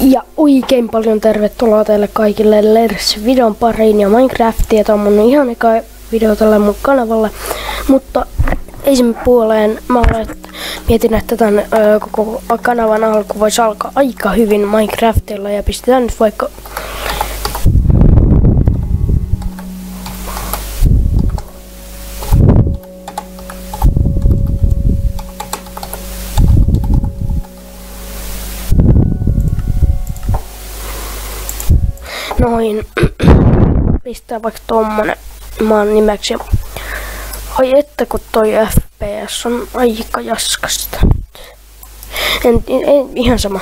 Ja oikein paljon tervetuloa teille kaikille Lers-videon pariin ja Minecraftia. Tämä on mun ihan eka video tällä mun kanavalla. Mutta esim. Puoleen mä mietin, että tämän koko kanavan alku voisi alkaa aika hyvin Minecraftilla. Ja pistetään nyt vaikka noin, pistää vaikka tommonen maan nimeksi. Ai että kun toi FPS on aika jaskasta. En ihan sama.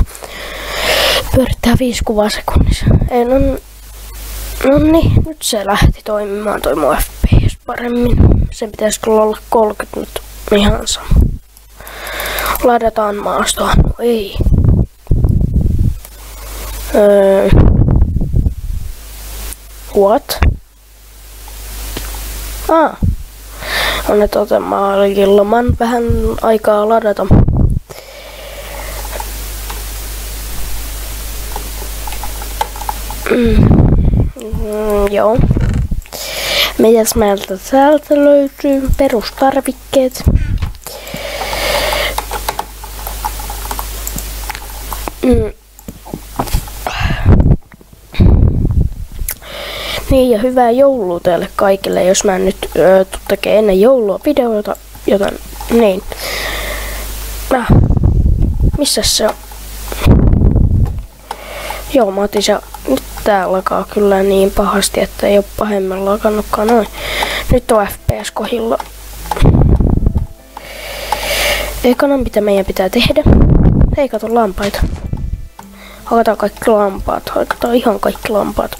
Pyörittää 5 kuvaa sekunnissa. No niin, nyt se lähti toimimaan toi mun FPS paremmin. Sen pitäisi kyllä olla 30 nyt ihan sama. Ladataan maastoa. No ei. What? On nyt ilman vähän aikaa ladata. Joo. Mitäs meiltä täältä löytyy? Perustarvikkeet. Niin, ja hyvää joulua teille kaikille, jos mä en nyt tekee ennen joulua videoita, joten niin. Missä se on? Joo, mä otin se. Nyt tää lakaa kyllä niin pahasti, että ei oo pahemmin lakannutkaan noin. Nyt on FPS kohilla. Ekana mitä meidän pitää tehdä? Hei, kato lampaita. Hakataan kaikki lampaat, hakataan ihan kaikki lampaat.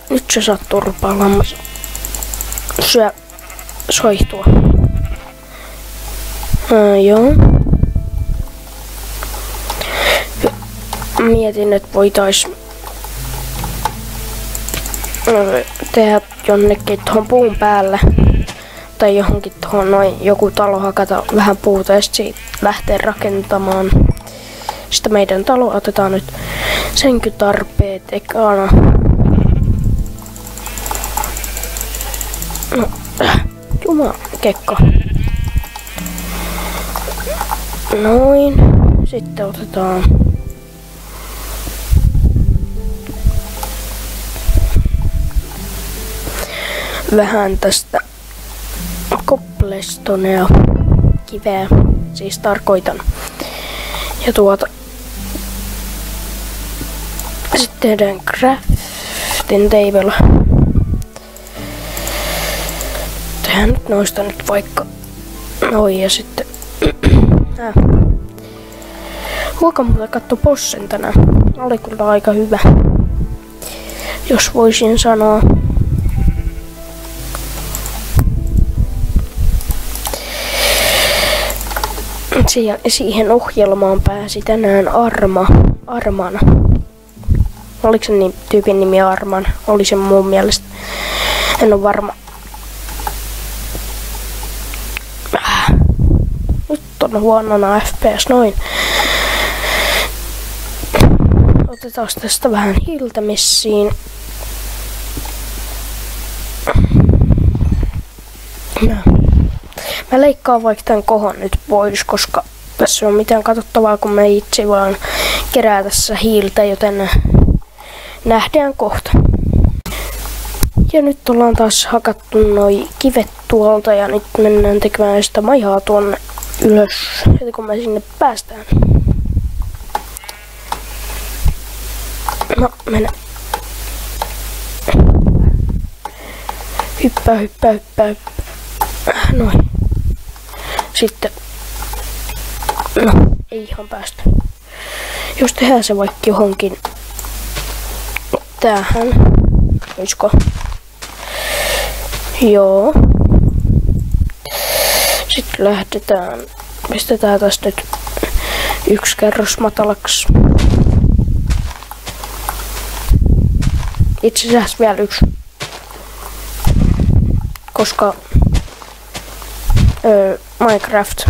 Nyt se sattuu rupaa lammas. Syö soihtua. Joo. Mietin, että voitais tehdä jonnekin tuohon puun päälle. Tai johonkin tuohon noin joku talo, hakata vähän puuta ja sitten lähteä rakentamaan. Sitten meidän talo otetaan nyt senkin tarpeet ekana. No, jumakekko. Noin. Sitten otetaan vähän tästä cobblestoneja, kiveä, siis tarkoitan. Ja sitten tehdään crafting table. Tehdään nyt noista nyt vaikka noin ja sitten Huoka muuten katso bossen tänään. Oli kyllä aika hyvä, jos voisin sanoa. Siihen ohjelmaan pääsi tänään Armana. Oliko se tyypin nimi Arman? Oli se mun mielestä. En ole varma. Nyt on huonona FPS noin. Otetaan tästä vähän hiiltä messiin. Mä leikkaan vaikka tän kohon nyt pois, koska tässä ei ole mitään katsottavaa, kun me itse vaan kerää tässä hiiltä, joten nähdään kohta. Ja nyt ollaan taas hakattu noi kivet tuolta ja nyt mennään tekemään sitä majaa tuonne ylös, heti kun me sinne päästään. No, mennä. Hyppää. Noin. Sitten. No, ei ihan päästä. Jos tehdään se vaikka johonkin tähän. Oisko? Joo. Sitten lähdetään. Pistetään tästä nyt 1 kerros matalaksi. Itse asiassa vielä 1. Koska Minecraft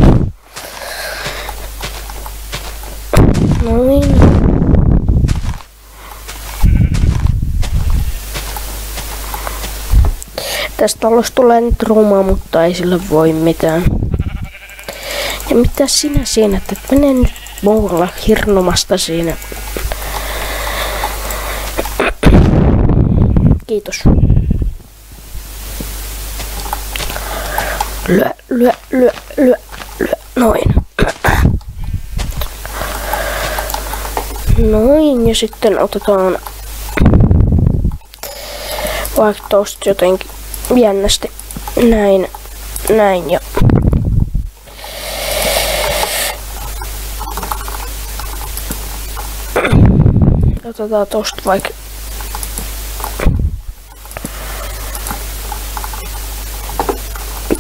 Noin. Tästä talosta tulee nyt ruma, mutta ei sille voi mitään. Ja mitä sinä siinä, että mene nyt muualla hirnumasta siinä. Kiitos. Lyö. Noin. Noin, ja sitten otetaan vaikka tosta jotenkin jännästi näin ja otetaan tosta vaikka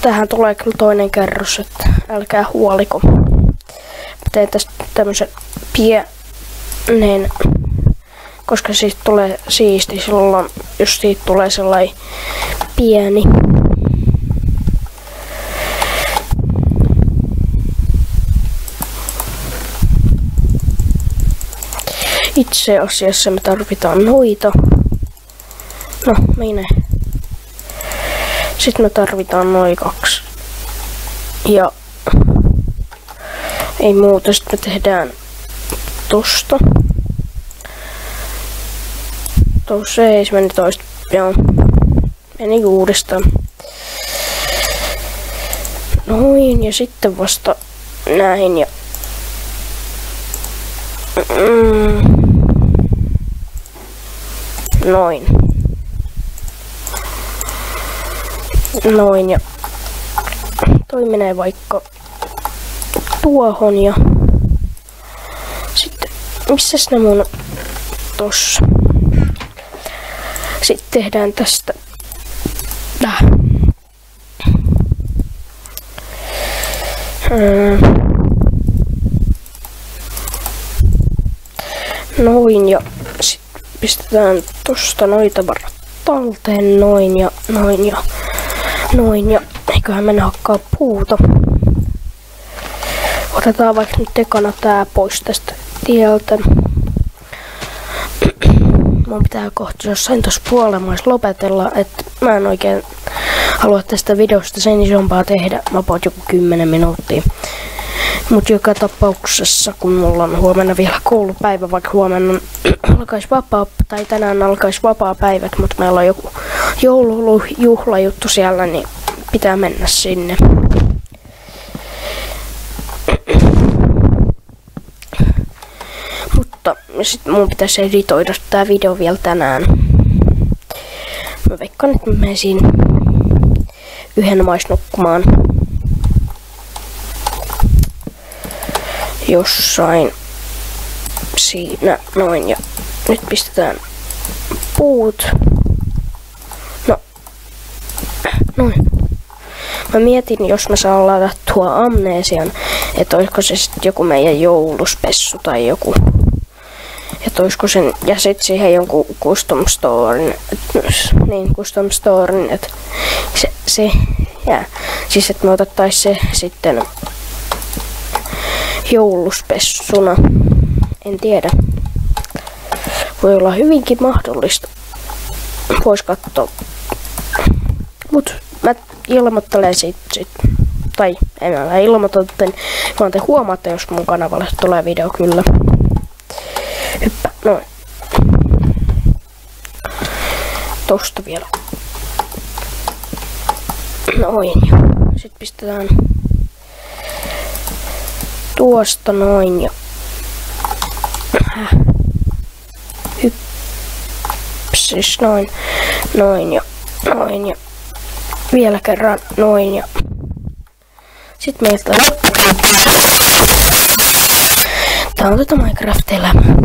tähän tulee kyllä toinen kerros, että älkää huoliko. Teen tästä tämmösen pienen, koska siitä tulee siisti silloin, jos siitä tulee sellainen pieni. Itse asiassa me tarvitaan noita. No, minä. Sitten me tarvitaan noin 2. Ja ei muuta, sitten me tehdään tosta. Tuossa ei, se meni toista. Joo. Meni uudestaan. Noin, ja sitten vasta näin ja noin. Noin, ja toi menee vaikka tuohon ja sitten missäs ne mun tossa. Sitten tehdään tästä noin, ja sitten pistetään tosta noita varat talteen noin ja eiköhän mennä hakkaa puuta. Otetaan vaikka nyt ekana tää pois tästä tieltä. Mun pitää kohta jossain tossa puolemais lopetella, että mä en oikein halua tästä videosta sen isompaa tehdä. Mä poot joku 10 minuuttia. Mut joka tapauksessa, kun mulla on huomenna vielä koulupäivä, vaikka huomenna alkais vapaa, tai tänään alkais vapaa päivät, mutta meillä on joku joulujuhlajuttu siellä, niin pitää mennä sinne. Mutta sit mun pitäisi editoida tää video vielä tänään. Mä veikkaan, että mä menisin yhden mais nukkumaan. Jossain siinä noin, ja nyt pistetään puut. No, noin. Mä mietin, jos mä saan ladattua amnesian, että olisiko se sitten joku meidän jouluspessu tai joku. Että olisiko sen, ja sit siihen jonkun custom storen, että se jää. Siis että me otettais se sitten jouluspessuna. En tiedä. Voi olla hyvinkin mahdollista. Vois katsoa. Mut mä ilmoittelen sit. Tai en mä ilmoita, vaan te huomaatte, jos mun kanavalle tulee video kyllä. Hyppä, noin. Tosta vielä. Noin. Sitten pistetään tuosta noin ja hypsis noin ja vielä kerran noin ja sit meiltä tää on tätä Minecraft-elämää.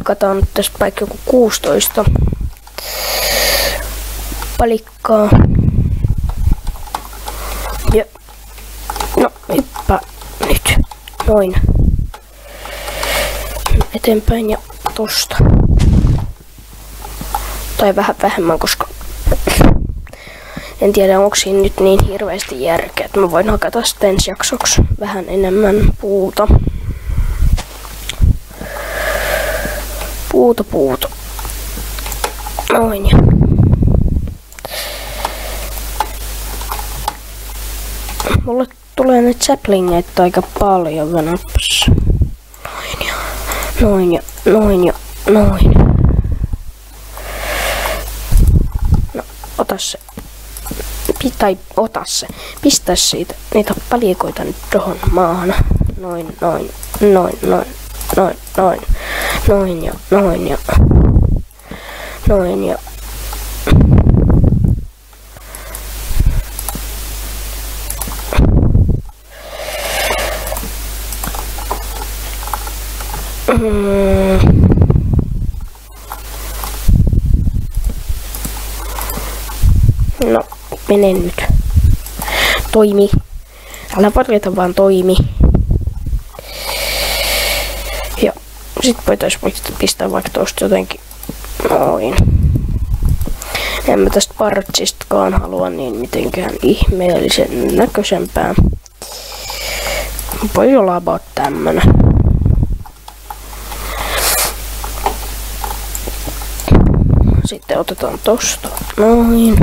Kataan nyt tässä paikka joku 16 palikkaa. Ja no hyppää nyt noin eteenpäin ja tosta. Tai vähän vähemmän, koska En tiedä, onko siinä nyt niin hirveästi järkeä, että mä voin hakata sitten ensi jaksoksi vähän enemmän puuta. Puuta. Noin. Mulle tulee nyt saplingeita aika paljon venäpässä. Noin. No, ota se. Pistä siitä niitä palikoita nyt tohon maahan. Noin ja. No, mene nyt. Toimi. Älä varjeta, vaan toimi. Ja sit voitais pistää vaikka tosta jotenkin noin. En mä tästä partsistakaan halua niin mitenkään ihmeellisen näköisempää. Voi olla about tämmönen. Sitten otetaan tosta noin.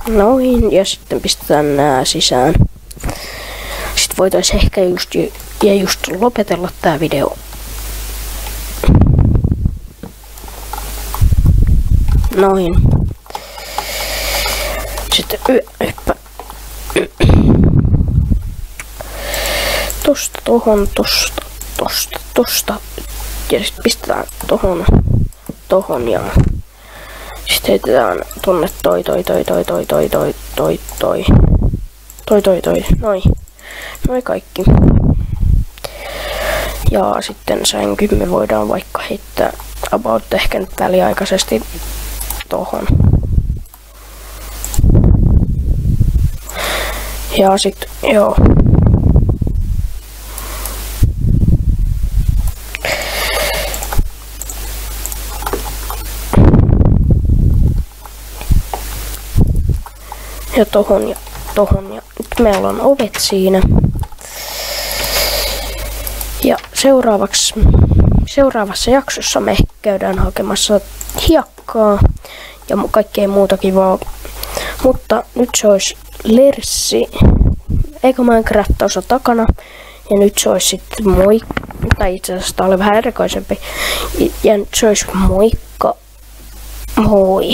Noin, ja sitten pistetään nää sisään. Sitten voitaisiin ehkä just lopetella tää video. Noin. Sitten hyppä. Tosta tohon, tosta. Ja sitten pistetään tohon ja sitten heitetään tonne toi. Noi kaikki. Ja sitten sänky me voidaan vaikka heittää about ehkä nyt väliaikaisesti tohon. Ja sit joo. Ja tohon ja nyt meillä on ovet siinä. Ja seuraavassa jaksossa me käydään hakemassa hiekkaa ja kaikkea muuta kivaa. Mutta nyt se olisi Lerssi, eikö Minecraft-osa takana. Ja nyt se olisi sitten tai itse asiassa tää oli vähän erikoisempi. Ja nyt se olisi moikka. Moi.